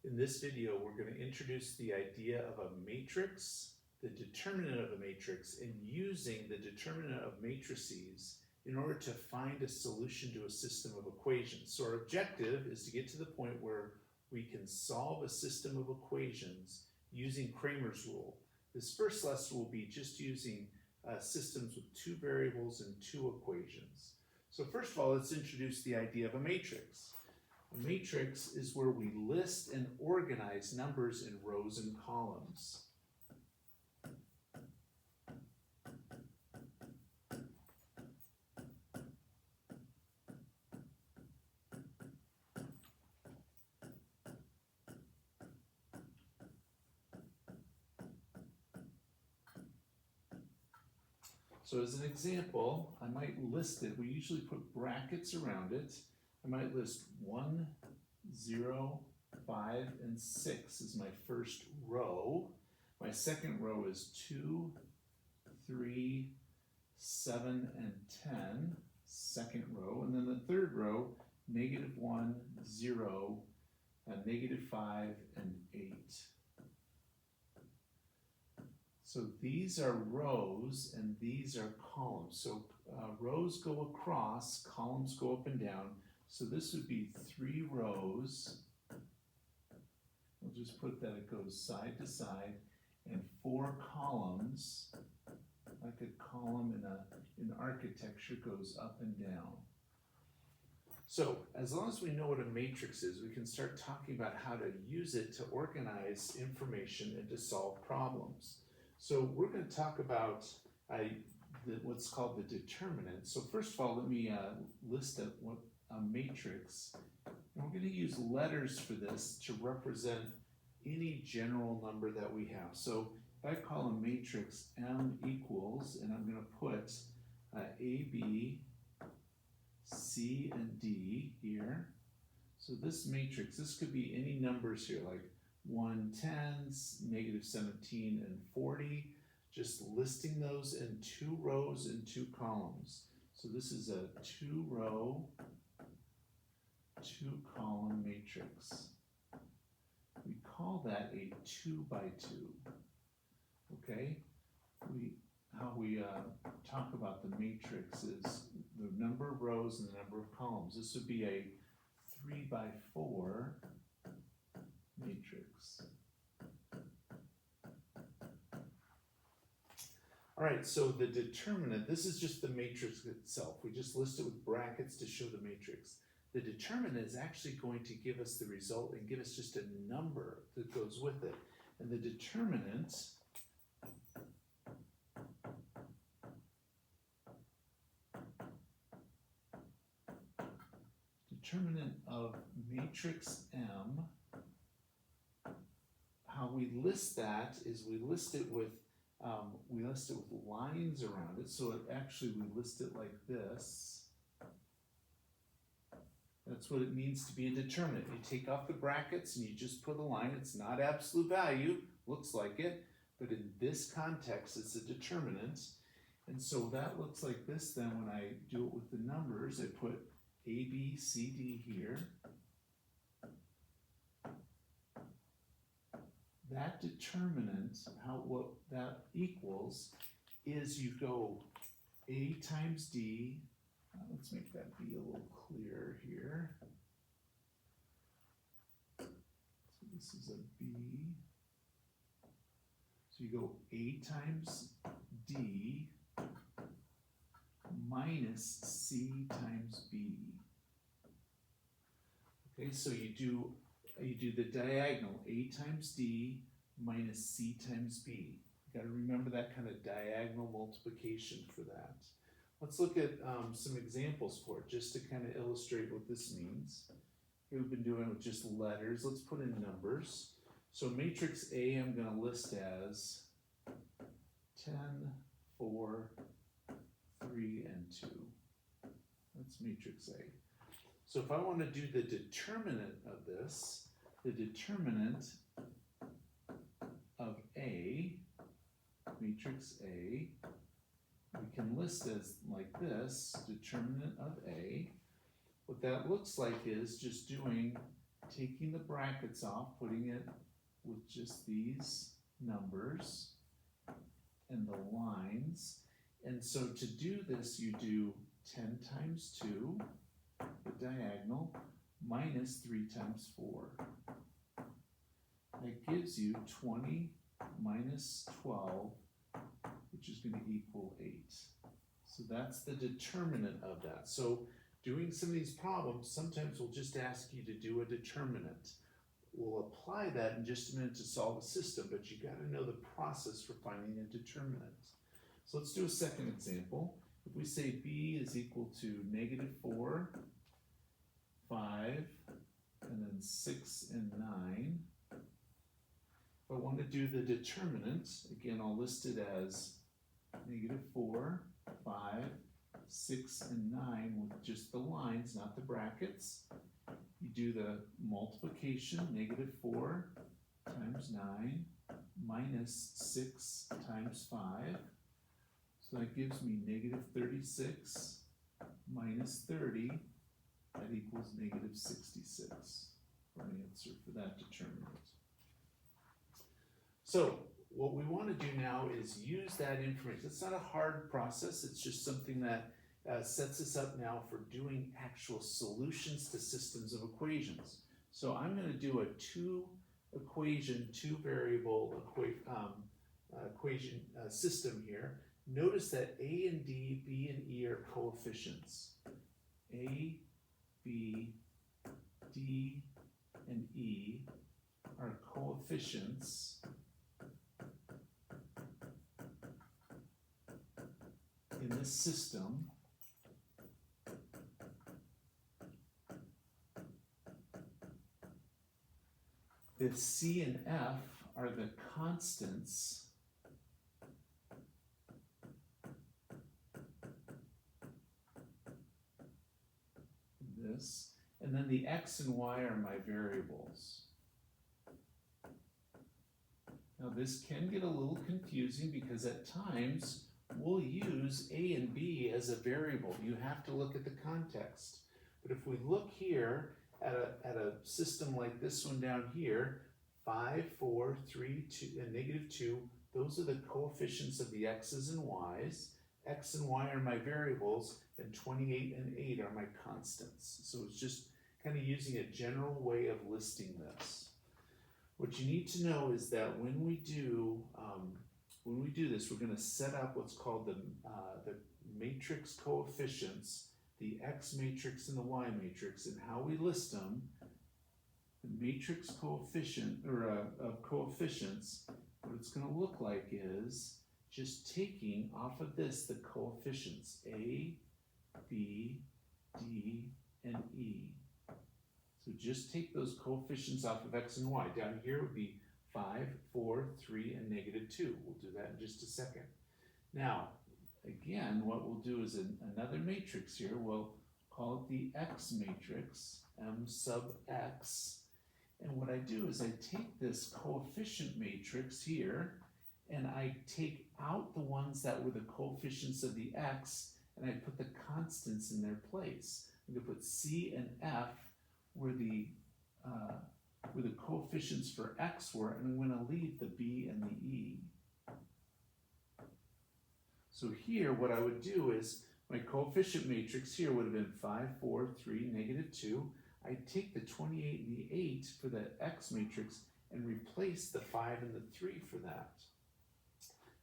In this video, we're going to introduce the idea of a matrix, the determinant of a matrix, and using the determinant of matrices in order to find a solution to a system of equations. So our objective is to get to the point where we can solve a system of equations using Cramer's rule. This first lesson will be just using systems with two variables and two equations. So first of all, let's introduce the idea of a matrix. A matrix is where we list and organize numbers in rows and columns. So as an example, I might list it. We usually put brackets around it. I might list 1, 0, 5, and 6 is my first row. My second row is 2, 3, 7, and 10, second row. And then the third row, -1, 0, -5, and 8. So these are rows and these are columns. So rows go across, columns go up and down. So this would be 3 rows. We'll just put that it goes side to side, and 4 columns, like a column in architecture, goes up and down. So as long as we know what a matrix is, we can start talking about how to use it to organize information and to solve problems. So we're going to talk about what's called the determinant. So first of all, let me list what a matrix. And we're going to use letters for this to represent any general number that we have. So if I call a matrix M equals, and I'm going to put A, B, C, and D here. So this matrix, this could be any numbers here, like 1, 10s, -17, and 40, just listing those in 2 rows and 2 columns. So this is a 2-row, 2-column matrix. We call that a 2 by 2. Okay? How we talk about the matrix is the number of rows and the number of columns. This would be a 3 by 4 matrix. All right, so the determinant, this is just the matrix itself. We just list it with brackets to show the matrix. The determinant is actually going to give us the result and give us just a number that goes with it. And the determinant of matrix M, how we list that is we list it with lines around it. So we list it like this. That's what it means to be a determinant. You take off the brackets and you just put a line. It's not absolute value, looks like it, but in this context, it's a determinant. And so that looks like this then when I do it with the numbers. I put A, B, C, D here. That determinant, what that equals, is you go A times D. Let's make that B a little clearer here. So this is a B. So you go A times D minus C times B. Okay, so you do the diagonal, A times D minus C times B. You got to remember that kind of diagonal multiplication for that. Let's look at some examples for it, just to kind of illustrate what this means. Here we've been doing with just letters. Let's put in numbers. So matrix A I'm going to list as 10, 4, 3, and 2. That's matrix A. So if I want to do the determinant of this, the determinant of A, matrix A, we can list as like this, determinant of A. What that looks like is just doing taking the brackets off, putting it with just these numbers and the lines. And so to do this, you do 10 times 2, the diagonal, minus 3 times 4. That gives you 20 minus 12, which is going to equal 8. So that's the determinant of that. So doing some of these problems, sometimes we'll just ask you to do a determinant. We'll apply that in just a minute to solve a system, but you got to know the process for finding a determinant. So let's do a second example. If we say b is equal to -4, 5, and then 6 and 9. If I want to do the determinant, again, I'll list it as -4, 5, 6, and 9 with just the lines, not the brackets. You do the multiplication, -4 times 9 minus 6 times 5. So that gives me -36 minus 30. That equals -66 for an answer for that determinant. So what we want to do now is use that information. It's not a hard process. It's just something that sets us up now for doing actual solutions to systems of equations. So I'm going to do a two variable equation system here. Notice that A and D, B and E are coefficients. A, B, D, and E are coefficients in this system. If C and F are the constants in this, and then the X and Y are my variables. Now this can get a little confusing because at times we'll use A and B as a variable. You have to look at the context. But if we look here at a system like this one down here, 5, 4, 3, 2, and -2, those are the coefficients of the X's and Y's. X and Y are my variables, and 28 and 8 are my constants. So it's just kind of using a general way of listing this. What you need to know is that when we do this, we're going to set up what's called the matrix coefficients, the X matrix and the Y matrix, and how we list them. The matrix coefficient of coefficients, what it's going to look like is just taking off of this the coefficients A, B, D, and E. So just take those coefficients off of X and Y. Down here would be 5, 4, 3, and -2. We'll do that in just a second. Now, again, what we'll do is another matrix here. We'll call it the X matrix, M sub X. And what I do is I take this coefficient matrix here, and I take out the ones that were the coefficients of the X, and I put the constants in their place. I'm going to put C and F where the coefficients for X were, and I'm going to leave the B and the E. So here, what I would do is, my coefficient matrix here would have been 5, 4, 3, -2. I take the 28 and the 8 for the X matrix and replace the 5 and the 3 for that.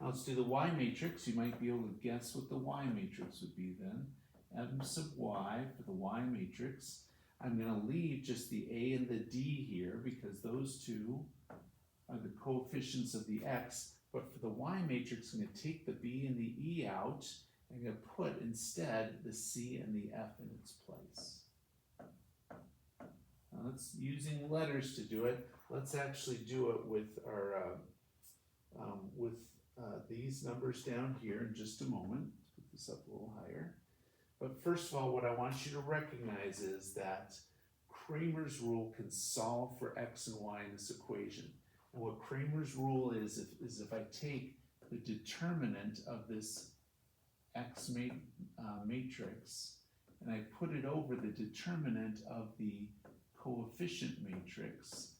Now let's do the Y matrix. You might be able to guess what the Y matrix would be then. M sub Y for the Y matrix. I'm going to leave just the A and the D here because those two are the coefficients of the X. But for the Y matrix, I'm going to take the B and the E out. I'm going to put instead the C and the F in its place. Now let's using letters to do it. Let's actually do it with our these numbers down here in just a moment. Let's put this up a little higher. But first of all, what I want you to recognize is that Cramer's rule can solve for X and Y in this equation. And what Cramer's rule is if I take the determinant of this X matrix and I put it over the determinant of the coefficient matrix,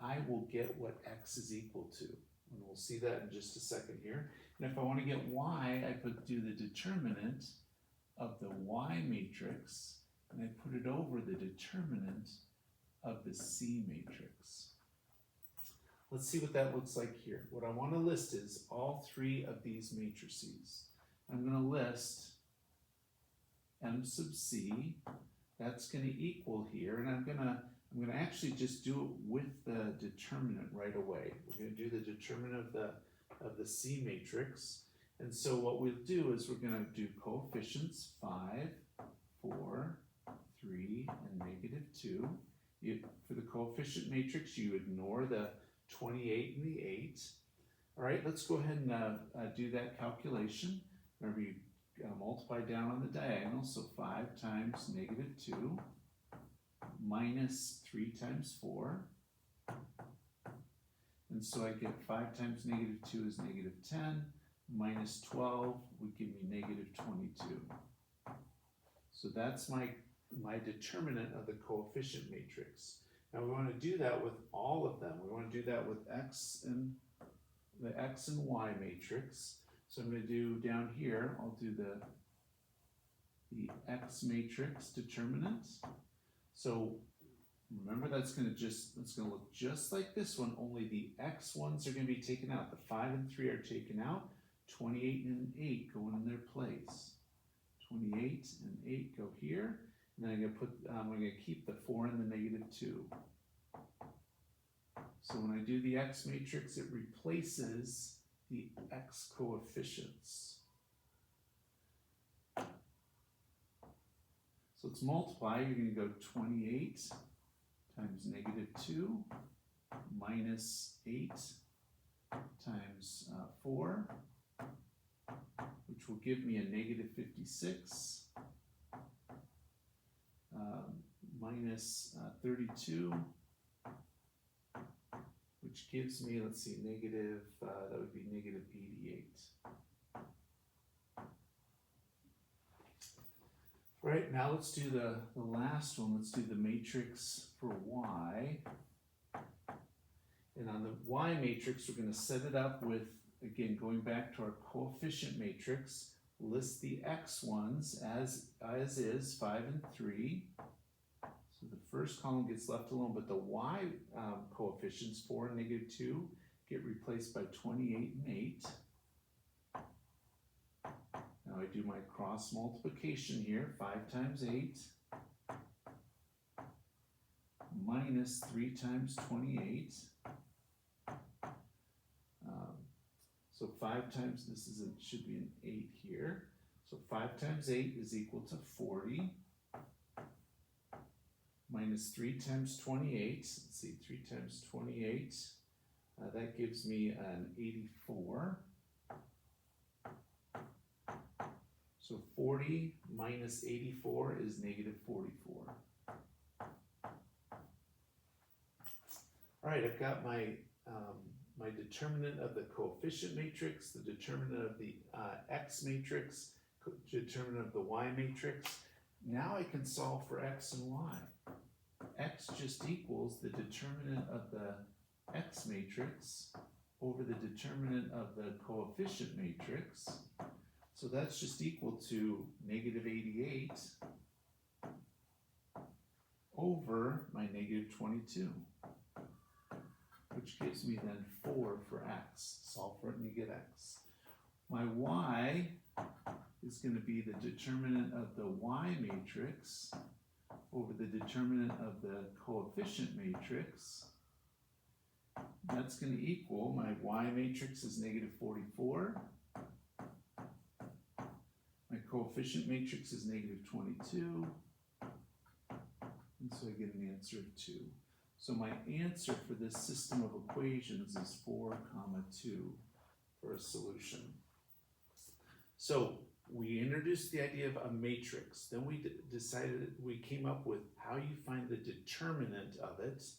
I will get what x is equal to. And we'll see that in just a second here. And if I want to get y, I do the determinant of the y matrix, and I put it over the determinant of the C matrix. Let's see what that looks like here. What I want to list is all three of these matrices. I'm going to list M sub C. That's going to equal here, and I'm going to actually just do it with the determinant right away. We're going to do the determinant of the C matrix. And so what we'll do is we're going to do coefficients 5, 4, 3, and -2. For the coefficient matrix, you ignore the 28 and the 8. All right, let's go ahead and do that calculation. Remember, you multiply down on the diagonal, so 5 times -2 minus 3 times 4. And so I get 5 times -2 is -10, minus 12 would give me -22. So that's my determinant of the coefficient matrix. Now we want to do that with all of them. We want to do that with the x and y matrix. So I'm going to do down here, I'll do the x matrix determinant. So remember, that's going to look just like this one, only the x ones are going to be taken out. The 5 and 3 are taken out. 28 and 8 go in their place. 28 and 8 go here. And then I'm going to keep the 4 and the -2. So when I do the x matrix, it replaces the x coefficients. So let's multiply. You're going to go 28 times -2 minus 8 times 4, which will give me a -56. Minus 32, which gives me, let's see, that would be -88. All right, now let's do the last one. Let's do the matrix for y. And on the y matrix, we're going to set it up with, again, going back to our coefficient matrix, list the x ones as is, 5 and 3. So the first column gets left alone, but the y coefficients, 4 and -2, get replaced by 28 and 8. Now I do my cross multiplication here, 5 times 8 minus 3 times 28. So 5 times, should be an 8 here. So 5 times 8 is equal to 40. Minus 3 times 28, let's see, 3 times 28, that gives me an 84. So 40 minus 84 is -44. All right, I've got my determinant of the coefficient matrix, the determinant of the x matrix, determinant of the y matrix. Now I can solve for x and y. X just equals the determinant of the x matrix over the determinant of the coefficient matrix. So that's just equal to -88 over my -22, which gives me then 4 for x. Solve for it and you get x. My y is going to be the determinant of the y matrix over the determinant of the coefficient matrix. That's going to equal, my y matrix is -44. My coefficient matrix is -22. And so I get an answer of 2. So my answer for this system of equations is 4, 2 for a solution. So we introduced the idea of a matrix. Then we came up with how you find the determinant of it.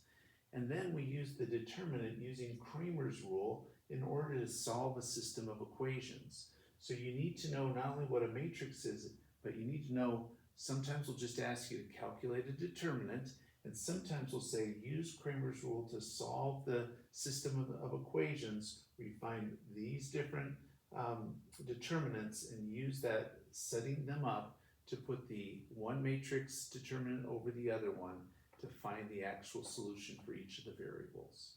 And then we used the determinant using Cramer's rule in order to solve a system of equations. So you need to know not only what a matrix is, but you need to know, sometimes we'll just ask you to calculate a determinant, And sometimes we'll say, use Cramer's rule to solve the system of equations where you find these different determinants and use that, setting them up to put the one matrix determinant over the other one to find the actual solution for each of the variables.